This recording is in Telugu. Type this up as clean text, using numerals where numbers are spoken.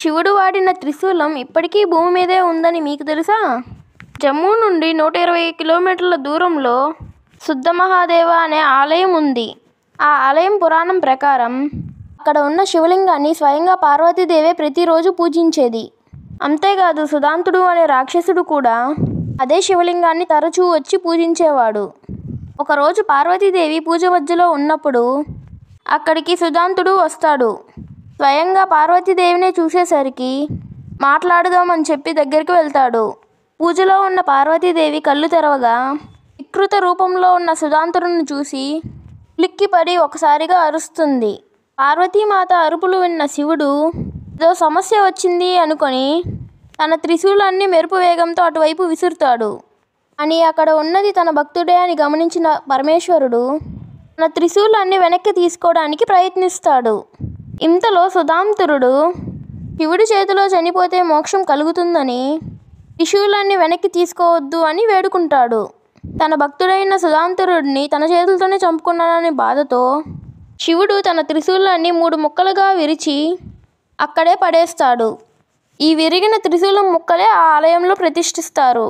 శివుడు వాడిన త్రిశూలం ఇప్పటికీ భూమి మీదే ఉందని మీకు తెలుసా? జమ్మూ నుండి 120 కిలోమీటర్ల దూరంలో శుద్ధ మహాదేవ అనే ఆలయం ఉంది. ఆ ఆలయం పురాణం ప్రకారం అక్కడ ఉన్న శివలింగాన్ని స్వయంగా పార్వతీదేవే ప్రతిరోజు పూజించేది. అంతేకాదు సుదాంతుడు అనే రాక్షసుడు కూడా అదే శివలింగాన్ని తరచూ వచ్చి పూజించేవాడు. ఒకరోజు పార్వతీదేవి పూజ మధ్యలో ఉన్నప్పుడు అక్కడికి సుదాంతుడు వస్తాడు. స్వయంగా పార్వతీదేవినే చూసేసరికి మాట్లాడదామని చెప్పి దగ్గరికి వెళ్తాడు. పూజలో ఉన్న పార్వతీదేవి కళ్ళు తెరవగా వికృత రూపంలో ఉన్న సుదాంతుడిని చూసి ఉలిక్కిపడి ఒకసారిగా అరుస్తుంది. పార్వతీమాత అరుపులు విన్న శివుడు ఏదో సమస్య వచ్చింది అనుకొని తన త్రిశూలాన్ని మెరుపు వేగంతో అటువైపు విసురుతాడు. అని అక్కడ ఉన్నది తన భక్తుడే అని గమనించిన పరమేశ్వరుడు తన త్రిశూలాన్ని వెనక్కి తీసుకోవడానికి ప్రయత్నిస్తాడు. ఇంతలో సుదాంతుడు శివుడి చేతిలో చనిపోతే మోక్షం కలుగుతుందని త్రిశూలాన్ని వెనక్కి తీసుకోవద్దు అని వేడుకుంటాడు. తన భక్తుడైన సుదాంతుడిని తన చేతులతోనే చంపుకున్నానని బాధతో శివుడు తన త్రిశూలాన్ని 3 ముక్కలుగా విరిచి అక్కడే పడేస్తాడు. ఈ విరిగిన త్రిశూలం ముక్కలే ఆ ఆలయంలో ప్రతిష్ఠిస్తారు.